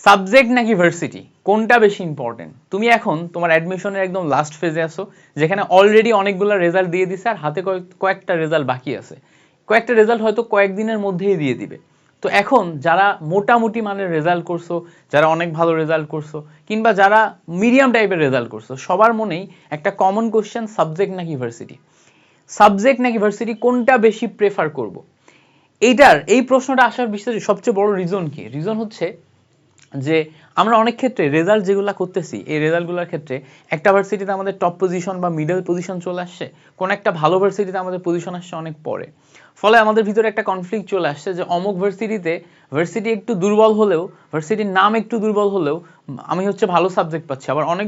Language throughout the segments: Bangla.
সাবজেক্ট নাকি ভার্সিটি কোনটা বেশি ইম্পর্টেন্ট? তুমি এখন তোমার অ্যাডমিশনের একদম লাস্ট ফেজে আসো, যেখানে অলরেডি অনেকগুলো রেজাল্ট দিয়ে দিছে আর হাতে কয়েকটা রেজাল্ট বাকি আছে। কয়েকটা রেজাল্ট হয়তো কয়েকদিনের মধ্যেই দিয়ে দিবে। তো এখন যারা মোটামুটি মানের রেজাল্ট করছো, যারা অনেক ভালো রেজাল্ট করছো, কিংবা যারা মিডিয়াম টাইপের রেজাল্ট করছো, সবার মনেই একটা কমন কোশ্চেন, সাবজেক্ট নাকি ভার্সিটি। সাবজেক্ট নাকি ভার্সিটি কোনটা বেশি প্রেফার করব? এই প্রশ্নটা আসার বিশেষ সবচেয়ে বড় রিজন কি? রিজন হচ্ছে যে আমরা অনেক ক্ষেত্রে রেজাল্ট যেগুলো করতেছি, এই রেজাল্টগুলোর ক্ষেত্রে একটা ভার্সিটিতে আমাদের টপ পজিশন বা মিডল পজিশন চলে আসছে, কোন একটা ভালো ভার্সিটিতে আমাদের পজিশন আসছে অনেক পরে। ফলে আমাদের ভিতরে একটা কনফ্লিক্ট চলে আসছে যে অমুক ভার্সিটি একটু দুর্বল হলেও, ভার্সিটির নাম একটু দুর্বল হলেও আমি হচ্ছে ভালো সাবজেক্ট পাচ্ছি। আবার অনেক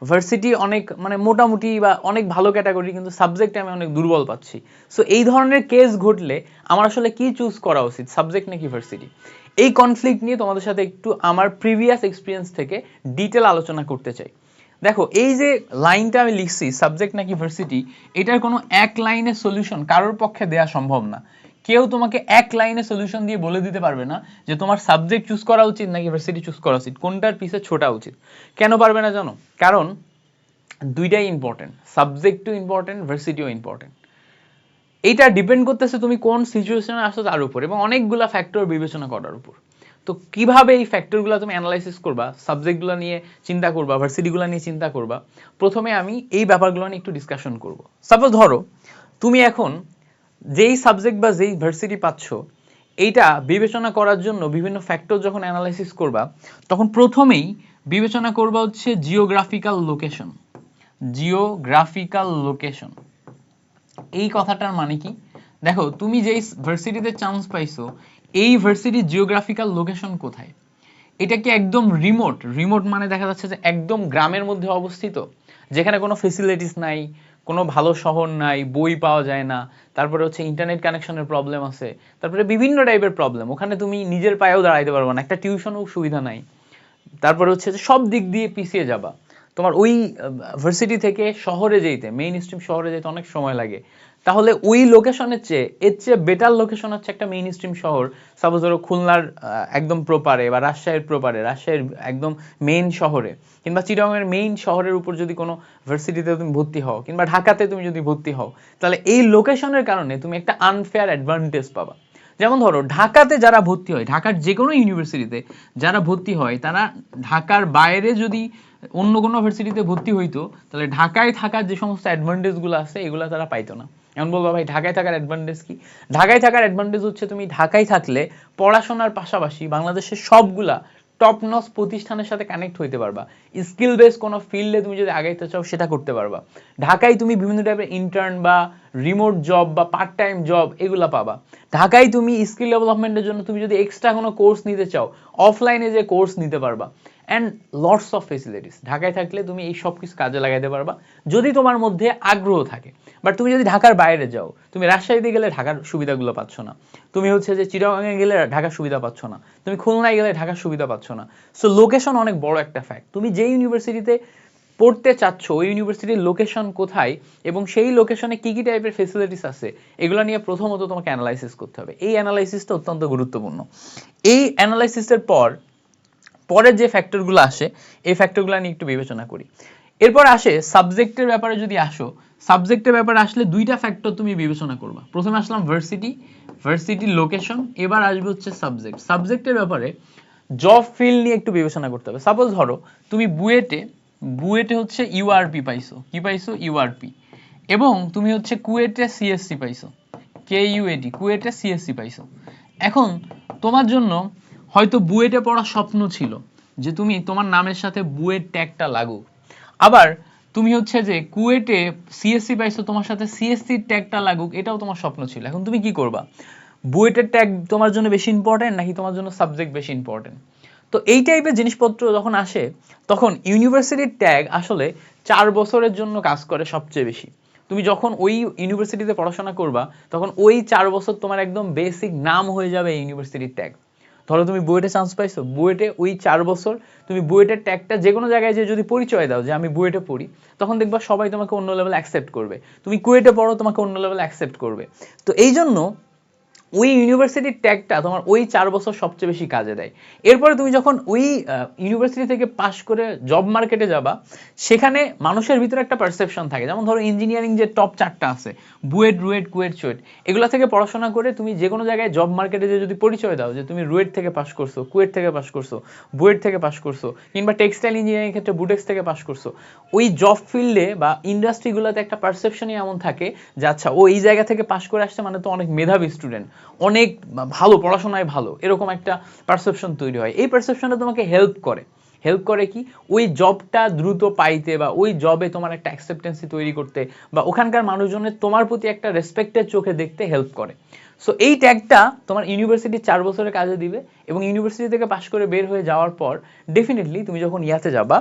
ভার্সিটি অনেক মানে মোটামুটি বা অনেক ভালো ক্যাটাগরি, কিন্তু সাবজেক্টে আমি অনেক দুর্বল পাচ্ছি। সো এই ধরনের কেস ঘটলে আমার আসলে কি চুজ করা উচিত, সাবজেক্ট নাকি ভার্সিটি? এই কনফ্লিক্ট নিয়ে তোমাদের সাথে একটু আমার প্রিভিয়াস এক্সপিরিয়েন্স থেকে ডিটেল আলোচনা করতে চাই। দেখো, এই যে লাইনটা আমি লিখছি সাবজেক্ট নাকি ভার্সিটি, এটার কোনো এক লাইনে সলিউশন কারোর পক্ষে দেওয়া সম্ভব না। কেউ তোমাকে এক লাইনে সলিউশন দিয়ে বলে দিতে পারবে না যে তোমার সাবজেক্ট চুজ করা উচিত নাকি ভার্সিটি চুজ করা উচিত, কোনটার পিছে ছোটা উচিত। কেন পারবে না জানো? কারণ দুইটাই ইম্পর্টেন্ট, সাবজেক্টও ইম্পর্টেন্ট, ভার্সিটিও ইম্পর্টেন্ট। এইটা ডিপেন্ড করতেছে তুমি কোন সিচুয়েশনে আসো তার উপর, এবং অনেকগুলা ফ্যাক্টর বিবেচনা করার উপর। তো কিভাবে এই ফ্যাক্টরগুলো তুমি অ্যানালাইসিস করবা, সাবজেক্টগুলো নিয়ে চিন্তা করবা, ভার্সিটিগুলো নিয়ে চিন্তা করবা, প্রথমে আমি এই ব্যাপারগুলো নিয়ে একটু ডিসকাশন করব। সাপোজ ধরো তুমি এখন যেই সাবজেক্ট বা যেই ভার্সিটি পাচ্ছ, এইটা বিবেচনা করার জন্য বিভিন্ন ফ্যাক্টর যখন অ্যানালাইসিস করবা, তখন প্রথমেই বিবেচনা করবা হচ্ছে জিওগ্রাফিক্যাল লোকেশন। জিওগ্রাফিক্যাল লোকেশন এই কথাটার মানে কি? দেখো, তুমি যেই ভার্সিটিতে চান্স পাইছো, এই ভার্সিটির জিওগ্রাফিক্যাল লোকেশন কোথায়? এটা কি একদম রিমোট মানে দেখা যাচ্ছে যে একদম গ্রামের মধ্যে অবস্থিত, যেখানে কোনো ফেসিলিটিস নাই, কোনো ভালো শহর নাই, বই পাওয়া যায় না, তারপরে হচ্ছে ইন্টারনেট কানেকশনের প্রবলেম আছে, তারপরে বিভিন্ন টাইপের প্রবলেম, ওখানে তুমি নিজের পায়েও দাঁড়াইতে পারবে না, একটা টিউশনও সুবিধা নাই, তারপরে হচ্ছে যে সব দিক দিয়ে পিছিয়ে যাবা, তোমার ওই ভার্সিটি থেকে শহরে যেতে, মেইন স্ট্রিম শহরে যেতে অনেক সময় লাগে। তাহলে ওই লোকেশনের চেয়ে এর চেয়ে বেটার লোকেশন হচ্ছে একটা মেইন স্ট্রিম শহর, সাপোজ ধরো খুলনার একদম প্রপারে, বা রাজশাহীর প্রপারে, রাজশাহীর একদম মেইন শহরে, কিংবা চিটাগংয়ের মেইন শহরের উপর যদি কোনো ভার্সিটিতে তুমি ভর্তি হও, কিংবা ঢাকাতে তুমি যদি ভর্তি হও, তাহলে এই লোকেশনের কারণে তুমি একটা আনফেয়ার অ্যাডভান্টেজ পাবা। যেমন ধরো ঢাকাতে যারা ভর্তি হয়, ঢাকার যে কোনো ইউনিভার্সিটিতে যারা ভর্তি হয়, তারা ঢাকার বাইরে যদি অন্য কোনো ভার্সিটিতে ভর্তি হইতো, তাহলে ঢাকায় থাকার যে সমস্ত অ্যাডভান্টেজগুলো আছে এগুলো তারা পাইতো না। এমন বলবো ভাই ঢাকায় থাকার অ্যাডভান্টেজ কি? ঢাকায় থাকার অ্যাডভান্টেজ হচ্ছে তুমি ঢাকায় থাকলে পড়াশোনার পাশাপাশি বাংলাদেশের সবগুলা টপ নচ প্রতিষ্ঠানের সাথে কানেক্ট হইতে পারবা। স্কিল বেস কোনো ফিল্ডে তুমি যদি আগাইতে চাও সেটা করতে পারবা। ঢাকায় তুমি বিভিন্ন টাইপের ইন্টার্ন বা রিমোট জব বা পার্ট টাইম জব এগুলা পাবা। ঢাকায় তুমি স্কিল ডেভেলপমেন্টের জন্য তুমি যদি এক্সট্রা কোনো কোর্স নিতে চাও, অফলাইনে যে কোর্স নিতে পারবা। And lots of facilities. ঢাকায় থাকলে তুমি এই সব কিছু কাজে লাগাইতে পারবা যদি তোমার মধ্যে আগ্রহ থাকে। বাট তুমি যদি ঢাকার বাইরে যাও, তুমি রাজশাহীতে গেলে ঢাকার সুবিধাগুলো পাচ্ছ না, তুমি হচ্ছে যে চিটাগাঙে গেলে ঢাকার সুবিধা পাচ্ছ না, তুমি খুলনায় গেলে ঢাকার সুবিধা পাচ্ছ না। সো লোকেশন অনেক বড় একটা ফ্যাক্ট। তুমি যে ইউনিভার্সিটিতে পড়তে চাচ্ছ ওই ইউনিভার্সিটির লোকেশন কোথায় এবং সেই লোকেশনে কী কী টাইপের ফেসিলিটিস আছে, এগুলো নিয়ে প্রথমত তোমাকে অ্যানালাইসিস করতে হবে। এই অ্যানালাইসিসটা অত্যন্ত গুরুত্বপূর্ণ। এই অ্যানালাইসিসের পরের যে ফ্যাক্টরগুলো আসে, এই ফ্যাক্টরগুলো নিয়ে একটু বিবেচনা করি। এরপর আসে সাবজেক্টের ব্যাপারে। যদি আসো, সাবজেক্টের ব্যাপারে আসলে দুইটা ফ্যাক্টর তুমি বিবেচনা করবা। প্রথমে আসলাম ভার্সিটি লোকেশন, এবার আসবে হচ্ছে সাবজেক্টের ব্যাপারে জব ফিল্ড নিয়ে একটু বিবেচনা করতে হবে। সাপোজ ধরো তুমি বুয়েটে হচ্ছে ইউআরপি পাইছো, কি পাইছো? ইউআরপি। এবং তুমি হচ্ছে কুয়েটে সিএসসি পাইছো, কুয়েটে সিএসসি পাইছো। এখন তোমার জন্য হয়তো বুয়েটে পড়ার স্বপ্ন ছিল, যে তুমি তোমার নামের সাথে বুয়েট ট্যাগটা লাগুক। আবার তুমি হচ্ছে যে কুয়েটে সিএসসি পাইছো, তোমার সাথে সিএসসি ট্যাগটা লাগুক, এটাও তোমার স্বপ্ন ছিল। এখন তুমি কি করবা? বুয়েটের ট্যাগ তোমার জন্য বেশি ইম্পর্টেন্ট নাকি তোমার জন্য সাবজেক্ট বেশি ইম্পর্টেন্ট? তো এই টাইপের জিনিসপত্র যখন আসে, তখন ইউনিভার্সিটির ট্যাগ আসলে 4 বছরের জন্য কাজ করে সবচেয়ে বেশি। তুমি যখন ওই ইউনিভার্সিটিতে পড়াশোনা করবা, তখন ওই 4 বছর তোমার একদম বেসিক নাম হয়ে যাবে এই ইউনিভার্সিটির ট্যাগ। ধরো তুমি বুয়েটে চান্স পাইছো, বুয়েটে ওই 4 বছর তুমি বুয়েটের ট্যাগটা যে কোনো জায়গায় যে যদি পরিচয় দাও যে আমি বুয়েটে পড়ি, তখন দেখবা সবাই তোমাকে অন্য লেভেলে অ্যাকসেপ্ট করবে। তুমি কুয়েটে পড়ো, তোমাকে অন্য লেভেলে অ্যাকসেপ্ট করবে। তো এই জন্য ওই ইউনিভার্সিটির ট্যাগটা তোমার ওই 4 বছর সবচেয়ে বেশি কাজে দেয়। এরপরে তুমি যখন ওই ইউনিভার্সিটি থেকে পাশ করে জব মার্কেটে যাবা, সেখানে মানুষের ভিতরে একটা পারসেপশন থাকে। যেমন ধরো ইঞ্জিনিয়ারিং যে টপ 4টা আছে, বুয়েট, রুয়েট, কুয়েট, চুয়েট, এগুলা থেকে পড়াশোনা করে তুমি যে কোনো জায়গায় জব মার্কেটে যে যদি পরিচয় দাও যে তুমি রুয়েট থেকে পাশ করছো, কুয়েট থেকে পাশ করছো, বুয়েট থেকে পাশ করছো, কিংবা টেক্সটাইল ইঞ্জিনিয়ারিং ক্ষেত্রে বুটেক্স থেকে পাশ করছো, ওই জব ফিল্ডে বা ইন্ডাস্ট্রিগুলোতে একটা পারসেপশনই এমন থাকে যে আচ্ছা ও এই জায়গা থেকে পাশ করে আসছে মানে তো অনেক মেধাবী স্টুডেন্ট, অনেক ভালো পড়াশোনায় ভালো, এরকম একটা পারসেপশন তৈরি হয়। এই পারসেপশনটা তোমাকে হেল্প করে কি ওই জবটা দ্রুত পাইতে বা ওই জবে তোমার একটা অ্যাকসেপ্টেন্সি তৈরি করতে বা ওখানকার মানুষজনের তোমার প্রতি একটা রেসপেক্টের চোখে দেখতে হেল্প করে। সো এই ট্যাগটা তোমার ইউনিভার্সিটি 4 বছরের কাজে দিবে, এবং ইউনিভার্সিটি থেকে পাশ করে বের হয়ে যাওয়ার পর ডেফিনেটলি তুমি যখন ইয়াতে যাবা,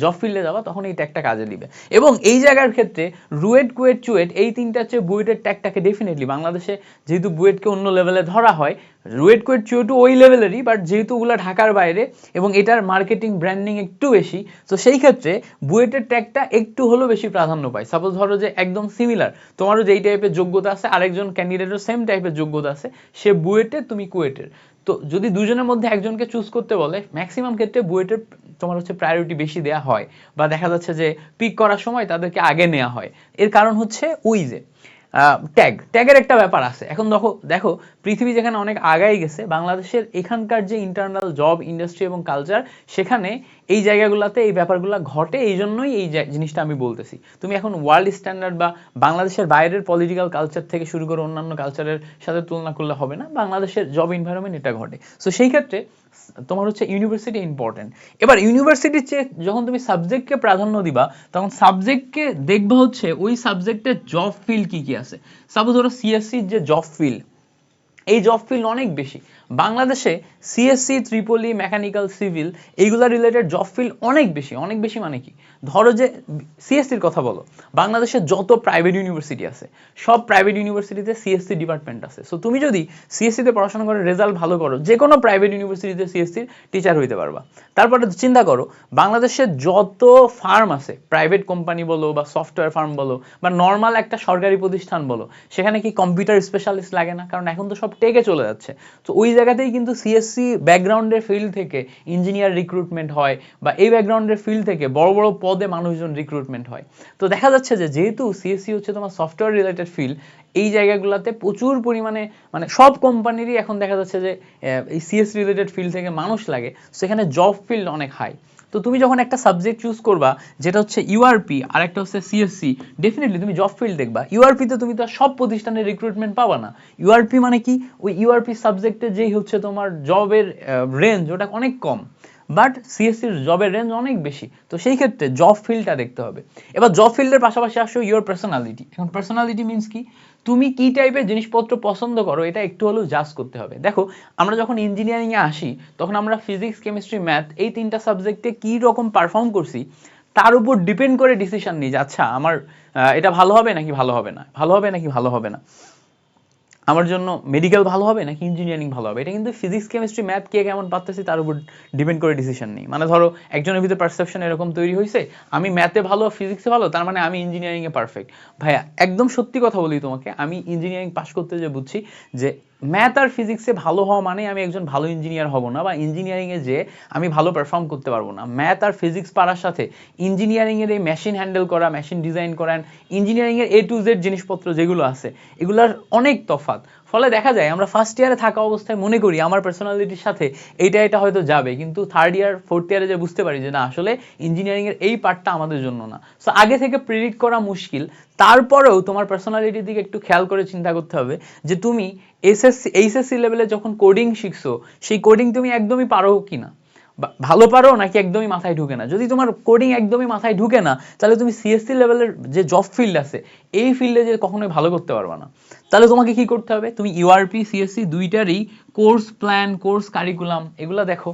জব ফিল্ডে যাবা, তখন এই ট্যাগটা কাজে দিবে। এবং এই জায়গার ক্ষেত্রে রুয়েট, কুয়েট, চুয়েট এই তিনটা হচ্ছে বুয়েটের ট্যাগটাকে ডেফিনেটলি বাংলাদেশে যেহেতু বুয়েটকে অন্য লেভেলে ধরা হয়, রুয়েট, কুয়েট, চুয়েটও ওই লেভেলেরই, বাট যেহেতু ওগুলো ঢাকার বাইরে এবং এটার মার্কেটিং ব্র্যান্ডিং একটু বেশি, তো সেই ক্ষেত্রে বুয়েটের ট্যাগটা একটু হলেও বেশি প্রাধান্য পায়। সাপোজ ধরো যে একদম সিমিলার, তোমারও যেই টাইপের যোগ্যতা আছে আরেকজন ক্যান্ডিডেটের সেম টাইপের যোগ্যতা আছে, সে বুয়েটের তুমি কুয়েটের, তো যদি দুজনের মধ্যে একজনকে চুজ করতে বলে ম্যাক্সিমাম ক্ষেত্রে বুয়েটের তোমার হচ্ছে প্রায়োরিটি বেশি দেওয়া হয়, বা দেখা যাচ্ছে যে পিক করার সময় তাদেরকে আগে নেওয়া হয়। এর কারণ হচ্ছে ওই যে ট্যাগের একটা ব্যাপার আছে। এখন দেখো দেখো পৃথিবী যেখানে অনেক আগাই গেছে, বাংলাদেশের এখানকার যে ইন্টারনাল জব ইন্ডাস্ট্রি এবং কালচার, সেখানে এই জায়গাগুলোতে এই ব্যাপারগুলো ঘটে, এই জন্যই এই জিনিসটা আমি বলতেছি। তুমি এখন ওয়ার্ল্ড স্ট্যান্ডার্ড বা বাংলাদেশের বাইরের পলিটিক্যাল কালচার থেকে শুরু করে অন্যান্য কালচারের সাথে তুলনা করলে হবে না, বাংলাদেশের জব এনভায়রনমেন্ট এটা ঘটে। সো সেই ক্ষেত্রে তোমার হচ্ছে ইউনিভার্সিটি ইম্পর্টেন্ট। এবার ইউনিভার্সিটির চেয়ে যখন তুমি সাবজেক্টকে প্রাধান্য দিবা, তখন সাবজেক্টকে দেখবা হচ্ছে ওই সাবজেক্টের জব ফিল্ড কি কি আছে। সাপোজ ধরো সিএসসির যে জব ফিল্ড, এই জব ফিল্ড অনেক বেশি বাংলাদেশে। সিএসসি, ত্রিপলি, মেকানিক্যাল, সিভিল, এইগুলা রিলেটেড জব ফিল্ড অনেক বেশি। অনেক বেশি মানে কি, ধরো যে সিএসসির কথা বলো, বাংলাদেশের যত প্রাইভেট ইউনিভার্সিটি আছে সব প্রাইভেট ইউনিভার্সিটিতে সিএসসি ডিপার্টমেন্ট আছে। সো তুমি যদি সিএসসিতে পড়াশোনা করে রেজাল্ট ভালো করো, যে কোনো প্রাইভেট ইউনিভার্সিটিতে সিএসসির টিচার হইতে পারবা। তারপরে চিন্তা করো বাংলাদেশের যত ফার্ম আছে, প্রাইভেট কোম্পানি বলো বা সফটওয়্যার ফার্ম বলো বা নর্মাল একটা সরকারি প্রতিষ্ঠান বলো, সেখানে কি কম্পিউটার স্পেশালিস্ট লাগে না? কারণ এখন তো সব টেকে চলে যাচ্ছে। তো ওই জায়গাতেই কিন্তু সিএসসি ব্যাকগ্রাউন্ডের ফিল্ড থেকে ইঞ্জিনিয়ার রিক্রুটমেন্ট হয়, বা এই ব্যাকগ্রাউন্ডের ফিল্ড থেকে বড় বড় পদে মানুষজন রিক্রুটমেন্ট হয়। তো দেখা যাচ্ছে যে যেহেতু সিএসসি হচ্ছে তোমার সফটওয়্যার রিলেটেড ফিল্ড, এই জায়গাগুলোতে প্রচুর পরিমাণে মানে সব কোম্পানিরই এখন দেখা যাচ্ছে যে এই সিএস রিলেটেড ফিল্ড থেকে মানুষ লাগে, সেখানে জব ফিল্ড অনেক হাই। তো তুমি যখন একটা সাবজেক্ট চুজ করবা যেটা হচ্ছে ইউআরপি আর একটা হচ্ছে সিএসসি, ডেফিনেটলি তুমি জব ফিল্ড দেখবা। ইউআরপিতে তুমি তো সব প্রতিষ্ঠানের রিক্রুটমেন্ট পাবা না। ইউআরপি মানে কি, ওই ইউআরপি সাবজেক্টে যেই হচ্ছে তোমার জবের রেঞ্জ ওটা অনেক কম, বাট সিএসসির জবের রেঞ্জ অনেক বেশি। তো সেই ক্ষেত্রে জব ফিল্ডটা দেখতে হবে। এবার জব ফিল্ডের পাশাপাশি আসো ইউর পার্সোনালিটি। এখন পার্সোনালিটি মিনস কি, তুমি কি টাইপের জিনিসপত্র পছন্দ করো এটা একটু হলেও জাজ করতে হবে। দেখো আমরা যখন ইঞ্জিনিয়ারিংয়ে আসি, তখন আমরা ফিজিক্স, কেমিস্ট্রি, ম্যাথ এই তিনটা সাবজেক্টে কী রকম পারফর্ম করছি তার উপর ডিপেন্ড করে ডিসিশন নিই যে আচ্ছা আমার এটা ভালো হবে নাকি ভালো হবে না, ভালো হবে নাকি ভালো হবে না, আমার জন্য মেডিকেল ভালো হবে নাকি ইঞ্জিনিয়ারিং ভালো হবে। এটা কিন্তু ফিজিক্স, কেমিস্ট্রি, ম্যাথ কে কেমন পারতেছি তার উপর ডিপেন্ড করে ডিসিশন নেই। মানে ধরো একজনের ভিতরে পারসেপশন এরকম তৈরি হয়েছে, আমি ম্যাথে ভালো, ফিজিক্সে ভালো, তার মানে আমি ইঞ্জিনিয়ারিংয়ে পারফেক্ট। ভাইয়া একদম সত্যি কথা বলি তোমাকে, আমি ইঞ্জিনিয়ারিং পাস করতে যে বুঝছি যে ম্যাথ আর ফিজিক্সে ভালো হওয়া মানে আমি একজন ভালো ইঞ্জিনিয়ার হব না, বা ইঞ্জিনিয়ারিংয়ে যে আমি ভালো পারফর্ম করতে পারবো না। ম্যাথ আর ফিজিক্স পারার সাথে ইঞ্জিনিয়ারিংয়ের এই মেশিন হ্যান্ডেল করা, মেশিন ডিজাইন করা, ইঞ্জিনিয়ারিংয়ের A to Z জিনিসপত্র যেগুলো আছে এগুলোর অনেক তফাৎ। ফলে দেখা যায় আমরা ফার্স্ট ইয়ারে থাকা অবস্থায় মনে করি আমার পার্সোনালিটির সাথে এটা হয়তো যাবে, কিন্তু থার্ড ইয়ার ফোর্থ ইয়ারে যে বুঝতে পারি যে না, আসলে ইঞ্জিনিয়ারিংয়ের এই পার্টটা আমাদের জন্য না। সো আগে থেকে প্রেডিক্ট করা মুশকিল। তারপরেও তোমার পার্সোনালিটির দিকে একটু খেয়াল করে চিন্তা করতে হবে যে তুমি এইচএসসি লেভেলে যখন কোডিং শিখছো, সেই কোডিং তুমি একদমই পারো কিনা, ভালো পারো নাকি একদমই মাথায় ঢুকে না। যদি তোমার কোডিং একদমই মাথায় ঢুকে না, তাহলে তুমি সিএসসি লেভেলের যে জব ফিল্ড আছে এই ফিল্ডে যে কখনোই ভালো করতে পারবে না। তাহলে তোমাকে কি করতে হবে, তুমি ইউআরপি, সিএসসি দুইটারই কোর্স প্ল্যান, কোর্স কারিকুলাম এগুলো দেখো।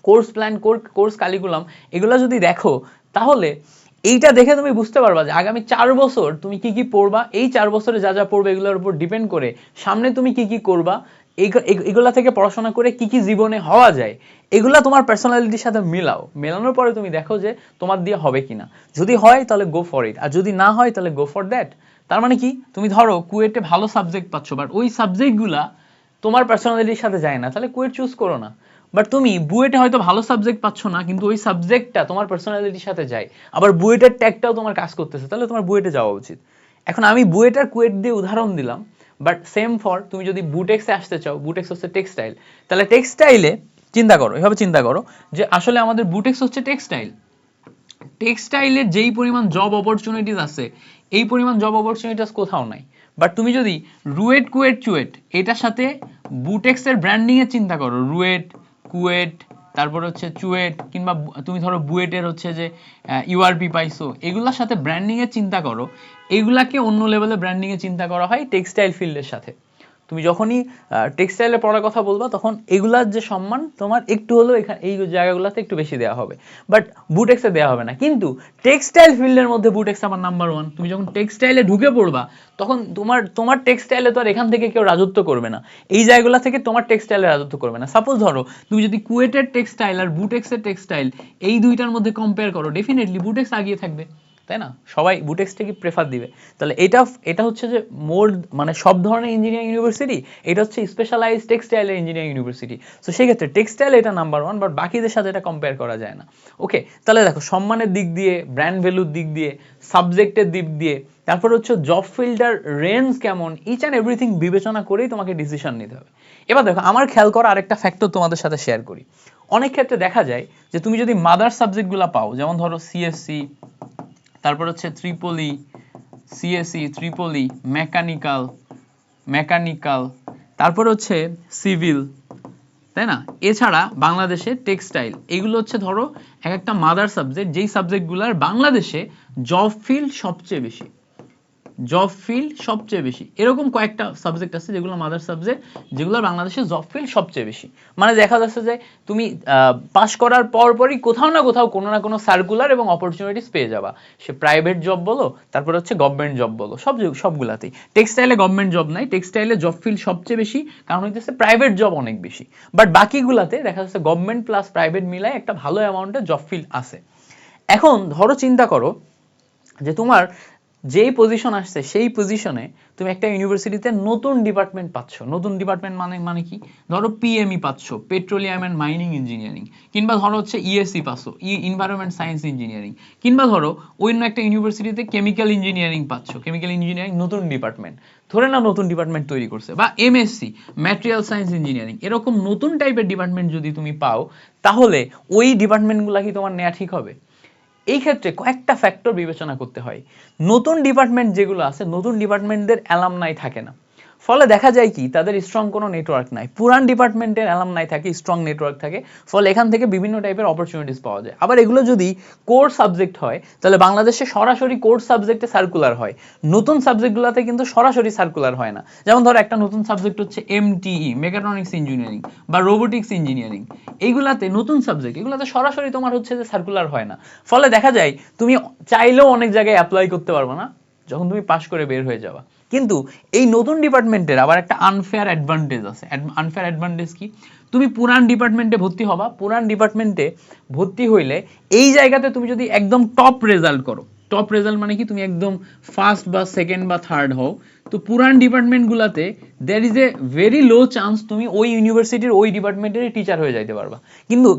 কোর্স প্ল্যান, কোর্স কারিকুলাম এগুলো যদি দেখো, তাহলে এইটা দেখে তুমি বুঝতে পারবা যে আগামী 4 বছর তুমি কি কি পড়বা, এই 4 বছরে যা যা পড়বে এগুলোর উপর ডিপেন্ড করে সামনে তুমি কি কি করবা, এগুলা থেকে পড়াশোনা করে কি কি জীবনে হওয়া যায় এগুলা তোমার পার্সোনালিটির সাথে মেলানোর পরে তুমি দেখো যে তোমার দিয়ে হবে কিনা। যদি হয় তাহলে গো ফর ইট, আর যদি না হয় তাহলে গো ফর দ্যাট। তার মানে কি, তুমি ধরো কুয়েটে ভালো সাবজেক্ট পাচ্ছ, বাট ওই সাবজেক্টগুলা তোমার পার্সোনালিটির সাথে যায় না, তাহলে কুয়েট চুজ করো না। বাট তুমি বুয়েটে হয়তো ভালো সাবজেক্ট পাচ্ছ না, কিন্তু ওই সাবজেক্টটা তোমার পার্সোনালিটির সাথে যায়, আবার বুয়েটের ট্যাগটাও তোমার কাজ করতেছে, তাহলে তোমার বুয়েটে যাওয়া উচিত। এখন আমি বুয়েট আর কুয়েট দিয়ে উদাহরণ দিলাম, বাট সেম ফর তুমি যদি বুটেক্সে আসতে চাও, বুটেক্স হচ্ছে টেক্সটাইল, তাহলে টেক্সটাইলে চিন্তা করো, এভাবে চিন্তা করো যে আসলে আমাদের বুটেক্স হচ্ছে টেক্সটাইল, টেক্সটাইলের যেই পরিমাণ জব অপরচুনিটিস আছে এই পরিমাণ জব অপরচুনিটিস কোথাও নাই। বাট তুমি যদি রুয়েট কুয়েট চুয়েট এটার সাথে বুটেক্সের ব্র্যান্ডিং এর চিন্তা করো, রুয়েট কুয়েট তারপর হচ্ছে চুয়েট, কিংবা তুমি ধরো বুয়েটের হচ্ছে যে ইউআরপি পাইছো, এগুলোর সাথে ব্র্যান্ডিং এর চিন্তা করো, এগুলাকে অন্য লেভেলে ব্র্যান্ডিং এর চিন্তা করা হয় টেক্সটাইল ফিল্ডের সাথে। তুমি যখনই টেক্সটাইলে পড়ার কথা বলবা, তখন এগুলার যে সম্মান তোমার একটু হলেও এখানে এই জায়গাগুলোতে একটু বেশি দেওয়া হবে, বাট বুটেক্সে দেওয়া হবে না। কিন্তু টেক্সটাইল ফিল্ডের মধ্যে বুটেক্স আমার নাম্বার ওয়ান। তুমি যখন টেক্সটাইলে ঢুকে পড়বা, তখন তোমার টেক্সটাইলে তো আর এখান থেকে কেউ রাজত্ব করবে না, এই জায়গাগুলো থেকে তোমার টেক্সটাইলে রাজত্ব করবে না। সাপোজ ধরো তুমি যদি কুয়েটের টেক্সটাইল আর বুটেক্সের টেক্সটাইল এই দুইটার মধ্যে কম্পেয়ার করো, ডেফিনেটলি বুটেক্স আগিয়ে থাকবে, তাই না? সবাই বুটেক্সটাকে প্রেফার দিবে। তাহলে এটা হচ্ছে যে মোর মানে সব ধরনের ইঞ্জিনিয়ারিং ইউনিভার্সিটি, এটা হচ্ছে স্পেশালাইজ টেক্সটাইলের ইঞ্জিনিয়ারিং ইউনিভার্সিটি। সো সেই ক্ষেত্রে টেক্সটাইল এটা নাম্বার ওয়ান, বাট বাকিদের সাথে এটা কম্পেয়ার করা যায় না। ওকে, তাহলে দেখো সম্মানের দিক দিয়ে, ব্র্যান্ড ভ্যালুর দিক দিয়ে, সাবজেক্টের দিক দিয়ে, তারপর হচ্ছে জব ফিল্ডার রেঞ্জ কেমন, ইচ অ্যান্ড এভরিথিং বিবেচনা করেই তোমাকে ডিসিশন নিতে হবে। এবার দেখো আমার খেয়াল করা আরেকটা ফ্যাক্টর তোমাদের সাথে শেয়ার করি। অনেক ক্ষেত্রে দেখা যায় যে তুমি যদি মাদার সাবজেক্টগুলো পাও, যেমন ধরো সিএসসি, তারপর হচ্ছে ত্রিপলি, সিএসসি ত্রিপলি, মেকানিক্যাল, তারপর হচ্ছে সিভিল, তাই না? এছাড়া বাংলাদেশে টেক্সটাইল, এগুলো হচ্ছে ধরো এক একটা মাদার সাবজেক্ট, যেই সাবজেক্টগুলোর বাংলাদেশে জব ফিল্ড সবচেয়ে বেশি, এরকম কয়েকটা সাবজেক্ট আছে যেগুলো মাদার সাবজেক্ট, যেগুলো বাংলাদেশে জব ফিল্ড সবচেয়ে বেশি। মানে দেখা যাচ্ছে যে তুমি পাস করার পরই কোথাও না কোথাও কোনো না কোনো সার্কুলার এবং অপরচুনিটিস পেয়ে যাবা, সে প্রাইভেট জব বলো, তারপর হচ্ছে গভর্নমেন্ট জব বলো, সবগুলাতেই। টেক্সটাইলে গভর্নমেন্ট জব নাই, টেক্সটাইলে জব ফিল্ড সবচেয়ে বেশি, কারণ হচ্ছে প্রাইভেট জব অনেক বেশি। বাট বাকিগুলাতে দেখা যাচ্ছে গভর্নমেন্ট প্লাস প্রাইভেট মিলায় একটা ভালো অ্যামাউন্টের জব ফিল্ড আছে। এখন ধরো চিন্তা করো যে তোমার যেই পজিশন আসছে সেই পজিশনে তুমি একটা ইউনিভার্সিটিতে নতুন ডিপার্টমেন্ট পাচ্ছ। নতুন ডিপার্টমেন্ট মানে কি? ধরো পিএমই পাচ্ছ, পেট্রোলিয়াম অ্যান্ড মাইনিং ইঞ্জিনিয়ারিং, কিংবা ধরো হচ্ছে ইএসসি পাচ্ছ, এনভায়রনমেন্ট সায়েন্স ইঞ্জিনিয়ারিং, কিংবা ধরো অন্য একটা ইউনিভার্সিটিতে কেমিক্যাল ইঞ্জিনিয়ারিং পাচ্ছ, কেমিক্যাল ইঞ্জিনিয়ারিং নতুন ডিপার্টমেন্ট, ধরে নাও নতুন ডিপার্টমেন্ট তৈরি করছে, বা এমএসসি ম্যাটেরিয়াল সায়েন্স ইঞ্জিনিয়ারিং, এরকম নতুন টাইপের ডিপার্টমেন্ট যদি তুমি পাও, তাহলে ওই ডিপার্টমেন্টগুলো কি তোমার নেওয়া ঠিক হবে? এই ক্ষেত্রে কয়েকটা ফ্যাক্টর বিবেচনা করতে হয়। নতুন ডিপার্টমেন্ট যেগুলো আছে, নতুন ডিপার্টমেন্টদের অ্যালামনাই থাকে না, ফলে দেখা যায় কি তাদের স্ট্রং কোনো নেটওয়ার্ক নাই। পুরান ডিপার্টমেন্টের অ্যালামনাই থাকে, স্ট্রং নেটওয়ার্ক থাকে, ফলে এখান থেকে বিভিন্ন টাইপের অপরচুনিটিস পাওয়া যায়। আবার এগুলো যদি কোর সাবজেক্ট হয়, তাহলে বাংলাদেশে সরাসরি কোর সাবজেক্টে সার্কুলার হয়, নতুন সাবজেক্টগুলোতে কিন্তু সরাসরি সার্কুলার হয় না। যেমন ধরো একটা নতুন সাবজেক্ট হচ্ছে এমটিই, মেকাট্রনিক্স ইঞ্জিনিয়ারিং বা রোবোটিক্স ইঞ্জিনিয়ারিং, এইগুলাতে নতুন সাবজেক্ট, এগুলাতে সরাসরি তোমার হচ্ছে যে সার্কুলার হয় না, ফলে দেখা যায় তুমি চাইলেও অনেক জায়গায় অ্যাপ্লাই করতে পারবে না যখন তুমি পাশ করে বের হয়ে যাবা। কিন্তু এই নতুন ডিপার্টমেন্টের আবার একটা আনফেয়ার অ্যাডভান্টেজ আছে। আনফেয়ার অ্যাডভান্টেজ কি? তুমি পুরান ডিপার্টমেন্টে ভর্তি হবা, পুরান ডিপার্টমেন্টে ভর্তি হইলে এই জায়গাতে তুমি যদি একদম টপ রেজাল্ট করো, টপ রেজাল্ট মানে কি তুমি একদম ফার্স্ট বা সেকেন্ড বা থার্ড হও, তো পুরান ডিপার্টমেন্টগুলোতে there is a very low chance তুমি ওই ইউনিভার্সিটির ওই ডিপার্টমেন্টেরই টিচার হয়ে যাইতে পারবা।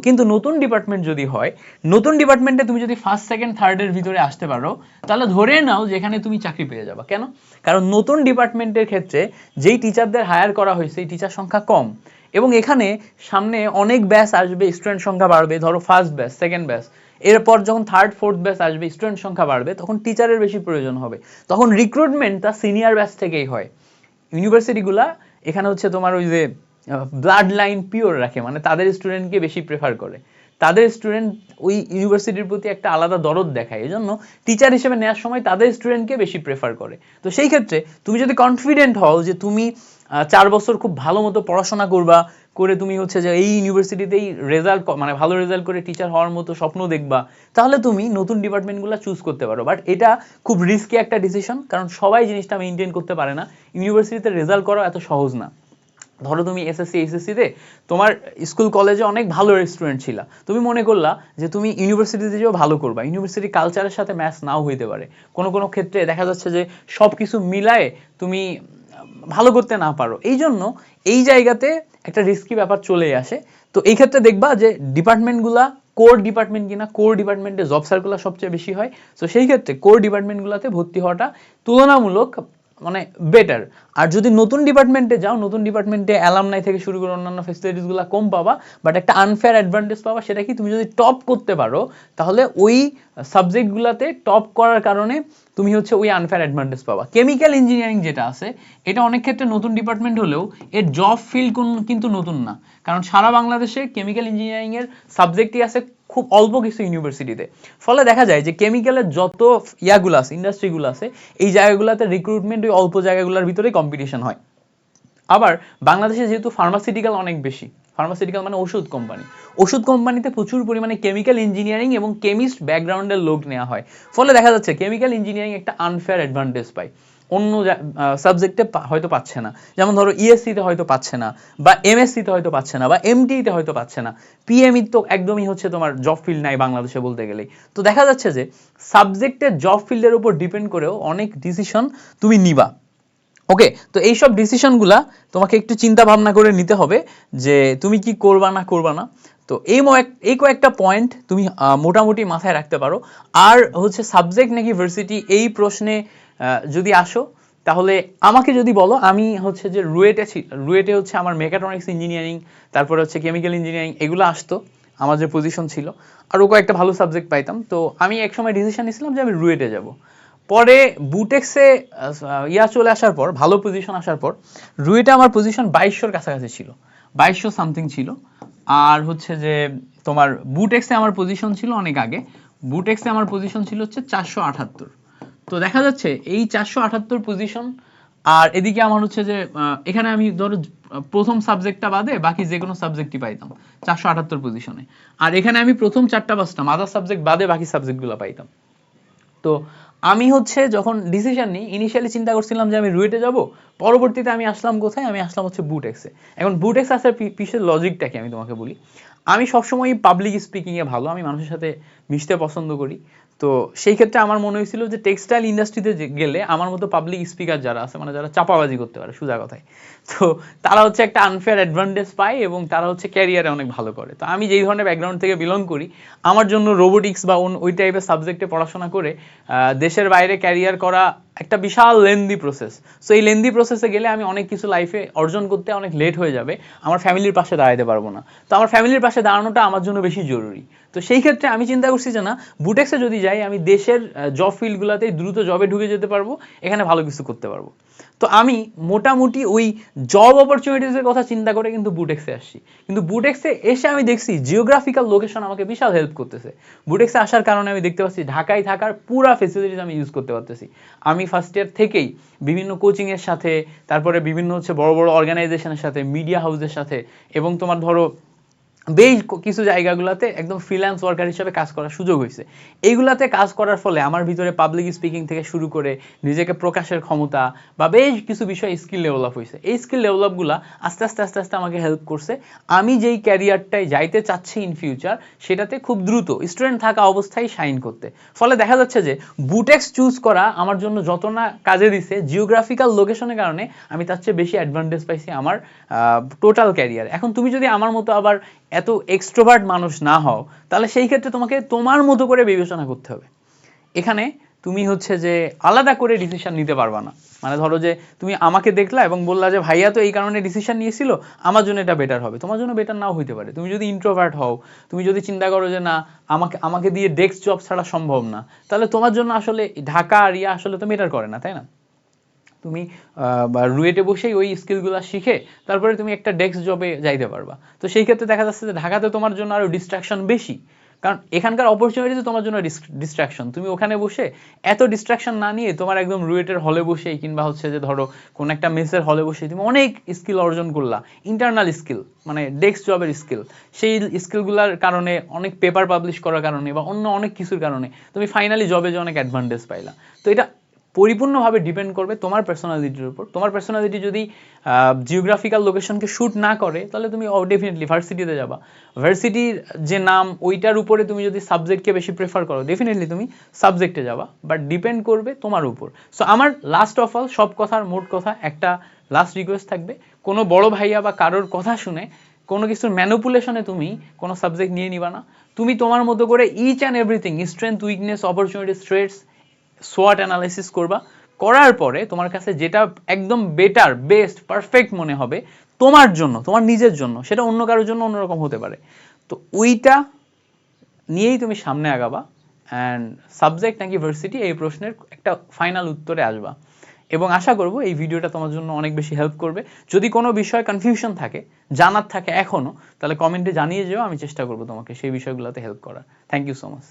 কিন্তু নতুন ডিপার্টমেন্ট যদি হয়, নতুন ডিপার্টমেন্টে তুমি যদি ফার্স্ট সেকেন্ড থার্ডের ভিতরে আসতে পারো, তাহলে ধরে নাও যেখানে তুমি চাকরি পেয়ে যাবা। কেন? কারণ নতুন ডিপার্টমেন্টের ক্ষেত্রে যেই টিচারদের হায়ার করা হয়েছে এই টিচার সংখ্যা কম, এবং এখানে সামনে অনেক ব্যাচ আসবে, স্টুডেন্ট সংখ্যা বাড়বে, ধরো ফার্স্ট ব্যাচ, সেকেন্ড ব্যাচ, এরপর যখন থার্ড ফোর্থ ব্যাচ আসবে, স্টুডেন্ট সংখ্যা বাড়বে, তখন টিচারের বেশি প্রয়োজন হবে, তখন রিক্রুটমেন্ট তার সিনিয়র ব্যাচ থেকেই হয়। ইউনিভার্সিটিগুলা এখানে হচ্ছে তোমার ওই যে ব্লাড লাইন পিওর রাখে, মানে তাদের স্টুডেন্টকে বেশি প্রেফার করে, তাদের স্টুডেন্ট ওই ইউনিভার্সিটির প্রতি একটা আলাদা দরদ দেখায়, এই জন্য টিচার হিসেবে নেওয়ার সময় তাদের স্টুডেন্টকে বেশি প্রেফার করে। তো সেই ক্ষেত্রে তুমি যদি কনফিডেন্ট হও যে তুমি 4 বছর খুব ভালো মতো পড়াশোনা করবা, করে তুমি হচ্ছে যে এই ইউনিভার্সিটিতেই রেজাল্ট মানে ভালো রেজাল্ট করে টিচার হওয়ার মতো স্বপ্ন দেখবা, তাহলে তুমি নতুন ডিপার্টমেন্টগুলো চুজ করতে পারো। বাট এটা খুব রিস্কি একটা ডিসিশন, কারণ সবাই জিনিসটা মেনটেন করতে পারে না, ইউনিভার্সিটিতে রেজাল্ট করা এত সহজ না। ধরো তুমি এসএসসি এইচএসসিতে তোমার স্কুল কলেজে অনেক ভালো স্টুডেন্ট ছিলা, তুমি মনে করলা যে তুমি ইউনিভার্সিটিতে যেও ভালো করবা, ইউনিভার্সিটি কালচারের সাথে ম্যাচ নাও হইতে পারে, কোনো কোনো ক্ষেত্রে দেখা যাচ্ছে যে সব কিছু মিলায়ে তুমি ভালো করতে না পারো, এই জন্য এই জায়গাতে একটা রিস্কি ব্যাপার চলে আসে। তো এই ক্ষেত্রে দেখবা যে ডিপার্টমেন্টগুলা কোর ডিপার্টমেন্ট কিনা, কোর ডিপার্টমেন্টে জব সার্কুলার সবচেয়ে বেশি হয়। তো সেই ক্ষেত্রে কোর ডিপার্টমেন্টগুলোতে ভর্তি হওয়াটা তুলনামূলক মানে বেটার। আর যদি নতুন ডিপার্টমেন্টে যাও, নতুন ডিপার্টমেন্টে অ্যালামনাই থেকে শুরু করে অন্যান্য ফ্যাসিলিটিসগুলো কম পাবা, বাট একটা আনফেয়ার অ্যাডভান্টেজ পাবা, সেটা কি তুমি যদি টপ করতে পারো তাহলে ওই সাবজেক্টগুলোতে টপ করার কারণে তুমি হচ্ছে ওই আনফেয়ার অ্যাডভান্টেজ পাবা। কেমিক্যাল ইঞ্জিনিয়ারিং যেটা আছে এটা অনেক ক্ষেত্রে নতুন ডিপার্টমেন্ট হলেও এর জব ফিল্ড কিন্তু নতুন না, কারণ সারা বাংলাদেশে কেমিক্যাল ইঞ্জিনিয়ারিং এর সাবজেক্টই আছে খুব অল্প কিছু ইউনিভার্সিটিতে। ফলে দেখা যায় যে কেমিক্যালের যত ইয়াগুলো আছে, ইন্ডাস্ট্রিগুলো আছে, এই জায়গাগুলোতে রিক্রুটমেন্ট ওই অল্প জায়গাগুলোর ভিতরেই কম্পিটিশন হয়। আবার বাংলাদেশে যেহেতু ফার্মাসিউটিক্যাল অনেক বেশি, ফার্মাসিউটিক্যাল মানে ওষুধ কোম্পানি, ওষুধ কোম্পানিতে প্রচুর পরিমাণে কেমিক্যাল ইঞ্জিনিয়ারিং এবং কেমিস্ট ব্যাকগ্রাউন্ডের লোক নেওয়া হয়। ফলে দেখা যাচ্ছে কেমিক্যাল ইঞ্জিনিয়ারিং একটা আনফেয়ার অ্যাডভান্টেজ পায়, অন্য সাবজেক্টে হয়তো পাচ্ছে না। যেমন ধরো ইএসসিতে হয়তো পাচ্ছে না, বা এমএসসিতে হয়তো পাচ্ছে না, বা এমটিতে হয়তো পাচ্ছে না, পিএমই তো একদমই হচ্ছে তোমার জব ফিল্ড নাই বাংলাদেশে বলতে গেলেই। তো দেখা যাচ্ছে যে সাবজেক্টের জব ফিল্ডের উপর ডিপেন্ড করেও অনেক ডিসিশন তুমি নিবা। ওকে, তো এইসব ডিসিশনগুলা তোমাকে একটু চিন্তা ভাবনা করে নিতে হবে যে তুমি কি করবা না করবা না। তো এই কয়েকটা পয়েন্ট তুমি মোটামুটি মাথায় রাখতে পারো। আর হচ্ছে সাবজেক্ট নাকি ভার্সিটি, এই প্রশ্নে যদি আসো তাহলে আমাকে যদি বলো, আমি হচ্ছে যে রুয়েটে হচ্ছে আমার মেকাট্রনিক্স ইঞ্জিনিয়ারিং, তারপরে হচ্ছে কেমিক্যাল ইঞ্জিনিয়ারিং, এগুলো আসতো আমার যে পজিশন ছিল, আরও কয়েকটা ভালো সাবজেক্ট পাইতাম। তো আমি একসময় ডিসিশন নিয়েছিলাম যে আমি রুয়েটে যাব। পরে বুটেক্সে চলে আসার পর, ভালো পজিশন আসার পর, রুয়েটে আমার পজিশন 2200-র কাছাকাছি ছিল, 2200 সামথিং ছিল। আর হচ্ছে যে তোমার বুটেক্সে আমার পজিশন ছিল অনেক আগে, বুটেক্সে আমার পজিশন ছিল হচ্ছে 478। তো দেখা যাচ্ছে এই 478 পজিশন, আর এদিকে আমার হচ্ছে যে এখানে আমি ধরো প্রথম সাবজেক্টটা বাদে বাকি যে কোনো সাবজেক্টই পাইতাম 478 পজিশনে, আর এখানে আমি প্রথম 4টা 5টা আদার সাবজেক্ট বাদে বাকি সাবজেক্টগুলো পাইতাম। তো আমি হচ্ছে যখন ডিসিশন নিই, ইনিশিয়ালি চিন্তা করছিলাম যে আমি রুয়েটে যাব, পরবর্তীতে আমি আসলাম কোথায়, আমি আসলাম হচ্ছে বুটেক্সে। এখন বুটেক্স আসার পিছের লজিকটা কি আমি তোমাকে বলি। আমি সবসময় পাবলিক স্পিকিংয়ে ভালো, আমি মানুষের সাথে মিশতে পছন্দ করি। তো সেই ক্ষেত্রে আমার মনে হয়েছিল যে টেক্সটাইল ইন্ডাস্ট্রিতে গেলে আমার মতো পাবলিক স্পিকার যারা আছে, মানে যারা চাপাবাজি করতে পারে সোজা কথায়, তো তারা হচ্ছে একটা আনফেয়ার অ্যাডভান্টেজ পায় এবং তারা হচ্ছে ক্যারিয়ারে অনেক ভালো করে। তো আমি যেই ধরনের ব্যাকগ্রাউন্ড থেকে বিলং করি, আমার জন্য রোবোটিক্স বা ওই টাইপের সাবজেক্টে পড়াশোনা করে দেশের বাইরে ক্যারিয়ার করা একটা বিশাল লেন্দি প্রসেস। সো এই লেন্দি প্রসেসে গেলে আমি অনেক কিছু লাইফে অর্জন করতে অনেক লেট হয়ে যাবে, আমার ফ্যামিলির পাশে দাঁড়াতে পারবো না। তো আমার ফ্যামিলির পাশে দাঁড়ানোটা আমার জন্য বেশি জরুরি। তো সেই ক্ষেত্রে আমি চিন্তা করছি যে না, বুটেক্সে যদি যাই আমি দেশের জব ফিল্ডগুলোতেই দ্রুত জবে ঢুকে যেতে পারবো, এখানে ভালো কিছু করতে পারবো। তো আমি মোটামুটি ওই জব অপরচুনিটিসের কথা চিন্তা করে কিন্তু বুটেক্সে আসছি। কিন্তু বুটেক্সে এসে আমি দেখছি জিওগ্রাফিক্যাল লোকেশন আমাকে বিশাল হেল্প করতেছে। বুটেক্সে আসার কারণে আমি দেখতে পাচ্ছি ঢাকায় থাকার পুরা ফেসিলিটিস আমি ইউজ করতে পারতেছি। আমি ফার্স্ট ইয়ার থেকেই বিভিন্ন কোচিংয়ের সাথে, তারপরে বিভিন্ন হচ্ছে বড় বড় অর্গানাইজেশনের সাথে, মিডিয়া হাউসের সাথে, এবং তোমার ধরো বেশ কিছু জায়গাগুলোতে একদম ফ্রিল্যান্স ওয়ার্কার হিসেবে কাজ করার সুযোগ হয়েছে। এইগুলাতে কাজ করার ফলে আমার ভিতরে পাবলিক স্পিকিং থেকে শুরু করে নিজেকে প্রকাশের ক্ষমতা বা বেশ কিছু বিষয় স্কিল ডেভেলপ হয়েছে। এই স্কিল ডেভেলপগুলো আস্তে আস্তে আস্তে আস্তে আমাকে হেল্প করছে আমি যেই ক্যারিয়ারটায় যাইতে চাচ্ছি ইন ফিউচার, সেটাতে খুব দ্রুত স্টুডেন্ট থাকা অবস্থায় শাইন করতে। ফলে দেখা যাচ্ছে যে বুটেক্স চুজ করা আমার জন্য যত না কাজে দিছে, জিওগ্রাফিক্যাল লোকেশনের কারণে আমি তার চেয়ে বেশি অ্যাডভান্টেজ পাইছি আমার টোটাল ক্যারিয়ার। এখন তুমি যদি আমার মতো আবার এত এক্সট্রোভার্ট মানুষ না হও, তাহলে সেই ক্ষেত্রে তোমাকে তোমার মতো করে বিবেচনা করতে হবে। এখানে তুমি হচ্ছে যে আলাদা করে ডিসিশন নিতে পারবা না। মানে ধরো যে তুমি আমাকে দেখলা এবং বললা যে ভাইয়া তো এই কারণে ডিসিশন নিয়েছিল, আমার জন্য এটা বেটার হবে, তোমার জন্য বেটার নাও হইতে পারে। তুমি যদি ইন্ট্রোভার্ট হও, তুমি যদি চিন্তা করো যে না আমাকে দিয়ে ডেস্ক জব ছাড়া সম্ভব না, তাহলে তোমার জন্য আসলে ঢাকা আর আসলে তো মেটার করে না, তাই না? তুমি রুয়েটে বসেই ওই স্কিলগুলো শিখে তারপরে তুমি একটা ডেস্ক জবে যাইতে পারবা। তো সেই ক্ষেত্রে দেখা যাচ্ছে যে ঢাকাতে তোমার জন্য আরো ডিস্ট্রাকশন বেশি, কারণ এখানকার অপরচুনিটি তোমার জন্য ডিস্ট্রাকশন। তুমি ওখানে বসে এত ডিস্ট্রাকশন না নিয়ে তোমার একদম রুয়েটের হলে বসেই, কিংবা হচ্ছে যে ধরো কোন একটা মেসের হলে বসে তুমি অনেক স্কিল অর্জন করলা, ইন্টারনাল স্কিল মানে ডেস্ক জবের স্কিল। সেই স্কিলগুলোর কারণে, অনেক পেপার পাবলিশ করার কারণে বা অন্য অনেক কিছুর কারণে তুমি ফাইনালি জবে যে অনেক অ্যাডভান্টেজ পাইলা। তো এটা পরিপূর্ণভাবে ডিপেন্ড করবে তোমার পার্সোনালিটির উপর। তোমার পার্সোনালিটি যদি জিওগ্রাফিক্যাল লোকেশনকে শ্যুট না করে তাহলে তুমি ডেফিনেটলি ভার্সিটিতে যাবা। ভার্সিটির যে নাম ওইটার উপরে তুমি যদি সাবজেক্টকে বেশি প্রেফার করো ডেফিনেটলি তুমি সাবজেক্টে যাবা, বাট ডিপেন্ড করবে তোমার উপর। সো আমার লাস্ট অফ অল সব কথার মোট কথা একটা লাস্ট রিকোয়েস্ট থাকবে, কোনো বড় ভাইয়া বা কারোর কথা শুনে কোনো কিছুর ম্যানুপুলেশনে তুমি কোনো সাবজেক্ট নিয়ে নিবা না। তুমি তোমার মতো করে each and everything, strength, weakness, opportunity, threats, সোয়াট অ্যানালাইসিস করবা। করার পরে তোমার কাছে যেটা একদম বেটার, বেস্ট, পারফেক্ট মনে হবে তোমার জন্য, তোমার নিজের জন্য, সেটা অন্য কারোর জন্য অন্যরকম হতে পারে, তো ওইটা নিয়েই তুমি সামনে আগাবা অ্যান্ড সাবজেক্ট নাকি ভার্সিটি এই প্রশ্নের একটা ফাইনাল উত্তরে আসবা। এবং আশা করব এই ভিডিওটা তোমার জন্য অনেক বেশি হেল্প করবে। যদি কোনো বিষয়ে কনফিউশন থাকে, জানার থাকে এখনও, তাহলে কমেন্টে জানিয়ে যেও, আমি চেষ্টা করবো তোমাকে সেই বিষয়গুলোতে হেল্প করার। Thank you so much.